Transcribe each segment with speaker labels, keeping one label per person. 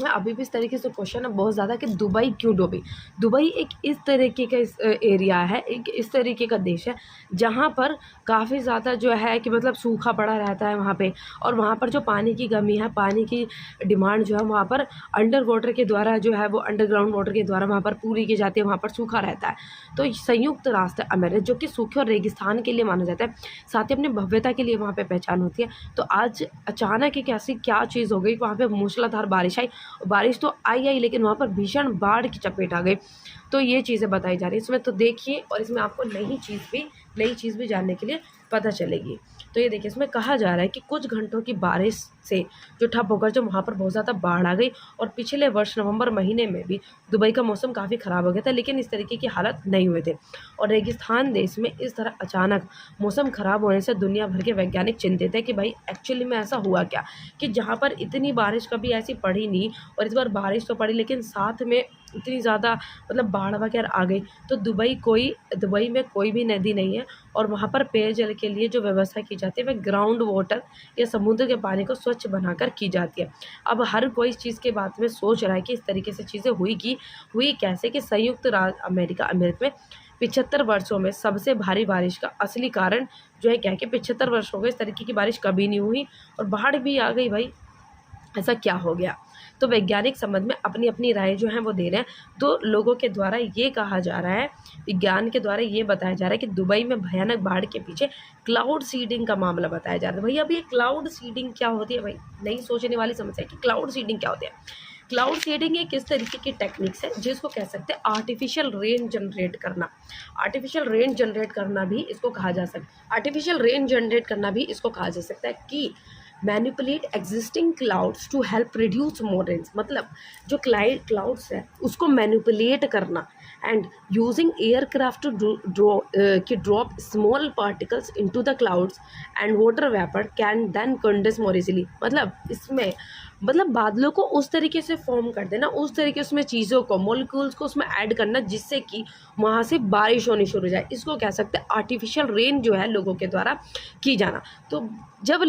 Speaker 1: में अभी भी इस तरीके से क्वेश्चन है बहुत ज़्यादा कि दुबई क्यों डूबी। दुबई एक इस तरीके का एरिया है, एक इस तरीके का देश है जहाँ पर काफ़ी ज़्यादा जो है कि मतलब सूखा पड़ा रहता है वहाँ पे, और वहाँ पर जो पानी की कमी है, पानी की डिमांड जो है वहाँ पर अंडर वाटर के द्वारा जो है वो अंडरग्राउंड वाटर के द्वारा वहाँ पर पूरी की जाती है, वहाँ पर सूखा रहता है। तो संयुक्त राष्ट्र अमेरिका जो कि सूखे और रेगिस्तान के लिए माना जाता है, साथ ही अपनी भव्यता के लिए वहाँ पे पहचान होती है। तो आज अचानक एक ऐसी क्या चीज़ हो गई, वहाँ पे मूसलाधार बारिश आई, बारिश तो आई लेकिन वहाँ पर भीषण बाढ़ की चपेट आ गई। तो ये चीज़ें बताई जा रही है इसमें, तो देखिए, और इसमें आपको नई चीज़ भी जानने के लिए पता चलेगी। तो ये देखिए, इसमें कहा जा रहा है कि कुछ घंटों की बारिश से जो ठप होकर जो वहाँ पर बहुत ज़्यादा बाढ़ आ गई, और पिछले वर्ष नवंबर महीने में भी दुबई का मौसम काफ़ी ख़राब हो गया था, लेकिन इस तरीके की हालत नहीं हुए थे। और रेगिस्तान देश में इस तरह अचानक मौसम ख़राब होने से दुनिया भर के वैज्ञानिक चिंतित है कि भाई एक्चुअली में ऐसा हुआ क्या, कि जहाँ पर इतनी बारिश कभी ऐसी पड़ी नहीं, और इस बार बारिश तो पड़ी लेकिन साथ में इतनी ज़्यादा मतलब बाढ़ वगैरह आ गई। तो दुबई में कोई भी नदी नहीं है, और वहाँ पर पेयजल के लिए जो व्यवस्था की जाती है वह ग्राउंड वाटर या समुद्र के पानी को स्वच्छ बनाकर की जाती है। अब हर कोई इस चीज़ के बारे में सोच रहा है कि इस तरीके से चीज़ें हुई कैसे, कि संयुक्त राज्य अमेरिका में 75 वर्षों में सबसे भारी बारिश का असली कारण जो है क्या है कि 75 वर्ष हो गए इस तरीके की बारिश कभी नहीं हुई, और बाढ़ भी आ गई। भाई ऐसा क्या हो गया? तो वैज्ञानिक संबंध में अपनी अपनी राय जो है वो दे रहे हैं। तो लोगों के द्वारा ये कहा जा रहा है, विज्ञान के द्वारा ये बताया जा रहा है कि दुबई में भयानक बाढ़ के पीछे क्लाउड सीडिंग का मामला बताया जा रहा है। भाई अब ये क्लाउड सीडिंग क्या होती है? भाई नई सोचने वाली समस्या है कि क्लाउड सीडिंग क्या होती है। क्लाउड सीडिंग एक इस तरीके की टेक्निक्स है जिसको कह सकते हैं आर्टिफिशियल रेन जनरेट करना। आर्टिफिशियल रेन जनरेट करना भी इसको कहा जा सकता है। आर्टिफिशियल रेन जनरेट करना भी इसको कहा जा सकता है कि manipulate existing clouds to help reduce more rains. मतलब जो क्लाउड्स है उसको मैनिपुलेट करना, and using aircraft to drop small particles into the clouds and water vapour can then condense more easily. मतलब इसमें बादलों को उस तरीके से फॉर्म कर देना, उस तरीके उसमें चीज़ों को, मॉलिक्यूल्स को उसमें ऐड करना जिससे कि वहाँ से बारिश होनी शुरू हो जाए। इसको कह सकते हैं आर्टिफिशियल रेन जो है लोगों के द्वारा की जाना। तो जब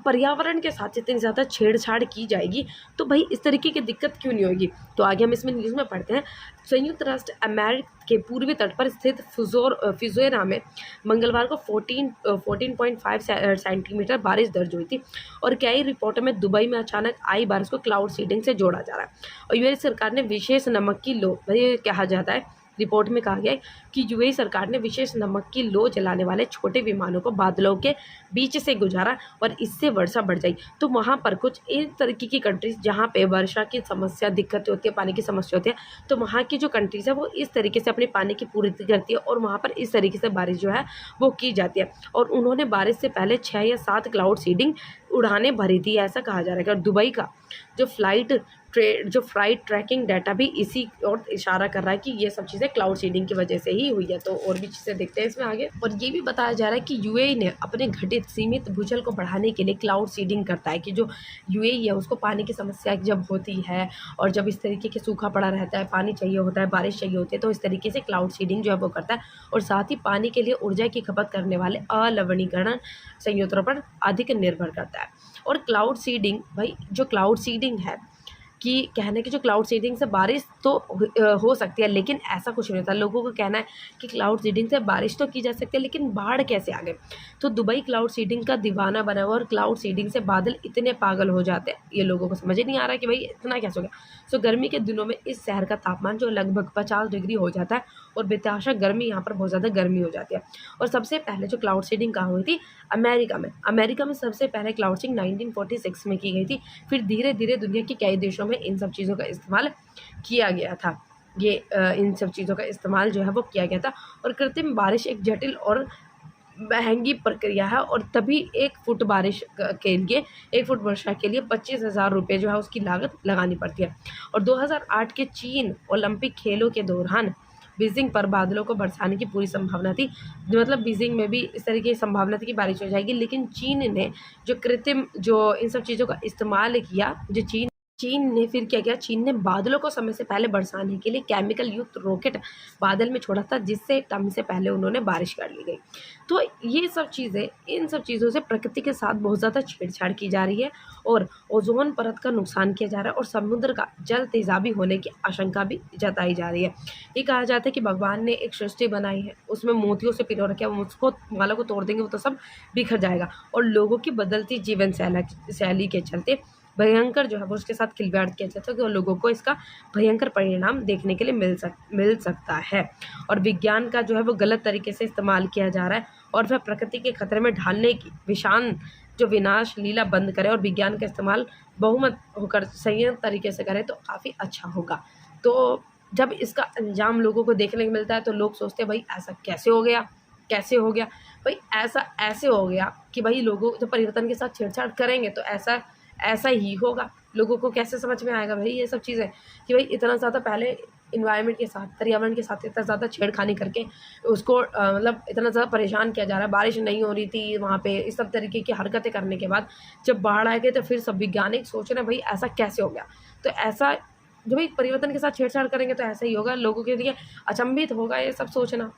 Speaker 1: पर्यावरण के साथ इतनी ज़्यादा छेड़छाड़ की जाएगी तो भाई इस तरीके की दिक्कत क्यों नहीं होगी। तो आगे हम इसमें न्यूज़ में पढ़ते हैं। संयुक्त राष्ट्र अमेरिका के पूर्वी तट पर स्थित फिजोरा में मंगलवार को 14.5 सेंटीमीटर बारिश दर्ज हुई थी, और कई रिपोर्टों में दुबई में अचानक आई बारिश को क्लाउड सीडिंग से जोड़ा जा रहा है। और यूएस सरकार ने विशेष नमक की लो, ये कहा जाता है, रिपोर्ट में कहा गया है कि यूएई सरकार ने विशेष नमक की लो जलाने वाले छोटे विमानों को बादलों के बीच से गुजारा, और इससे वर्षा बढ़ जाएगी। तो वहाँ पर कुछ इस तरीके की कंट्रीज़ जहाँ पे वर्षा की समस्या, दिक्कतें होती है, पानी की समस्या होती है, तो वहाँ की जो कंट्रीज़ है वो इस तरीके से अपने पानी की पूर्ति करती है, और वहाँ पर इस तरीके से बारिश जो है वो की जाती है। और उन्होंने बारिश से पहले 6 या 7 क्लाउड सीडिंग उड़ानें भरी थी, ऐसा कहा जा रहा है। और दुबई का जो फ्लाइट ट्रैकिंग डाटा भी इसी और इशारा कर रहा है कि ये सब चीज़ें क्लाउड सीडिंग की वजह से ही हुई है। तो और भी चीज़ें देखते हैं इसमें आगे। और ये भी बताया जा रहा है कि यूएई ने अपने घटित सीमित भूजल को बढ़ाने के लिए क्लाउड सीडिंग करता है, कि जो यूएई है उसको पानी की समस्या जब होती है और जब इस तरीके के सूखा पड़ा रहता है, पानी चाहिए होता है, बारिश चाहिए होती है, तो इस तरीके से क्लाउड सीडिंग जो है वो करता है। और साथ ही पानी के लिए ऊर्जा की खपत करने वाले अलवणीकरण संयंत्रों पर अधिक निर्भर करता है। और क्लाउड सीडिंग, भाई जो क्लाउड सीडिंग है कि कहने की जो क्लाउड सीडिंग से बारिश तो हो सकती है, लेकिन ऐसा कुछ नहीं होता। लोगों का कहना है कि क्लाउड सीडिंग से बारिश तो की जा सकती है, लेकिन बाढ़ कैसे आ गए। तो दुबई क्लाउड सीडिंग का दीवाना बना हुआ, और क्लाउड सीडिंग से बादल इतने पागल हो जाते हैं, ये लोगों को समझ ही नहीं आ रहा कि भाई इतना कैसे हो गया। सो गर्मी के दिनों में इस शहर का तापमान जो लगभग 50 डिग्री हो जाता है, और बेतहाशा गर्मी, यहाँ पर बहुत ज़्यादा गर्मी हो जाती है। और सबसे पहले जो क्लाउड सीडिंग कहाँ हुई थी? अमेरिका में सबसे पहले क्लाउड सीडिंग 1946 में की गई थी। फिर धीरे धीरे दुनिया के कई देशों में इन सब चीज़ों का इस्तेमाल किया गया था। इन सब चीज़ों का इस्तेमाल जो है वो किया गया था। और कृत्रिम बारिश एक जटिल और महंगी प्रक्रिया है, और तभी 1 फुट बारिश के लिए, 1 फुट वर्षा के लिए 25,000 रुपये जो है उसकी लागत लगानी पड़ती है। और 2008 के चीन ओलंपिक खेलों के दौरान बीजिंग पर बादलों को बरसाने की पूरी संभावना थी। मतलब बीजिंग में भी इस तरह की संभावना थी कि बारिश हो जाएगी, लेकिन चीन ने जो इन सब चीज़ों का इस्तेमाल किया, जो चीन चीन ने फिर क्या किया, चीन ने बादलों को समय से पहले बरसाने के लिए केमिकल युक्त रॉकेट बादल में छोड़ा था, जिससे टाइम से पहले उन्होंने बारिश कर ली गई। तो ये सब चीज़ें, इन सब चीज़ों से प्रकृति के साथ बहुत ज़्यादा छेड़छाड़ की जा रही है और ओजोन परत का नुकसान किया जा रहा है और समुद्र का जल तेज़ाबी होने की आशंका भी जताई जा रही है। ये कहा जाता है कि भगवान ने एक सृष्टि बनाई है, उसमें मोतियों से पिरो रखा है, उसको माला को तोड़ देंगे वो तो सब बिखर जाएगा और लोगों की बदलती जीवन शैली के चलते भयंकर जो है वो उसके साथ खिलवाड़ किया जाता है कि लोगों को इसका भयंकर परिणाम देखने के लिए मिल सकता है और विज्ञान का जो है वो गलत तरीके से इस्तेमाल किया जा रहा है और वह प्रकृति के खतरे में ढालने की विशान जो विनाश लीला बंद करे और विज्ञान का इस्तेमाल बहुमत होकर संयम तरीके से करे तो काफ़ी अच्छा होगा। तो जब इसका अंजाम लोगों को देखने को मिलता है तो लोग सोचते हैं भाई ऐसा कैसे हो गया, कैसे हो गया भाई, ऐसा ऐसे हो गया कि भाई लोगों जब परिवर्तन के साथ छेड़छाड़ करेंगे तो ऐसा ऐसा ही होगा। लोगों को कैसे समझ में आएगा भाई ये सब चीज़ें कि भाई इतना ज़्यादा पहले इन्वायरमेंट के साथ, पर्यावरण के साथ इतना ज़्यादा छेड़खानी करके उसको मतलब इतना ज़्यादा परेशान किया जा रहा है, बारिश नहीं हो रही थी वहाँ पे, इस सब तरीके की हरकतें करने के बाद जब बाढ़ आ गई तो फिर सब वैज्ञानिक सोच रहे हैं भाई ऐसा कैसे हो गया। तो ऐसा जो भाई परिवर्तन के साथ छेड़छाड़ करेंगे तो ऐसा ही होगा, लोगों के लिए अचंभित होगा ये सब सोचना।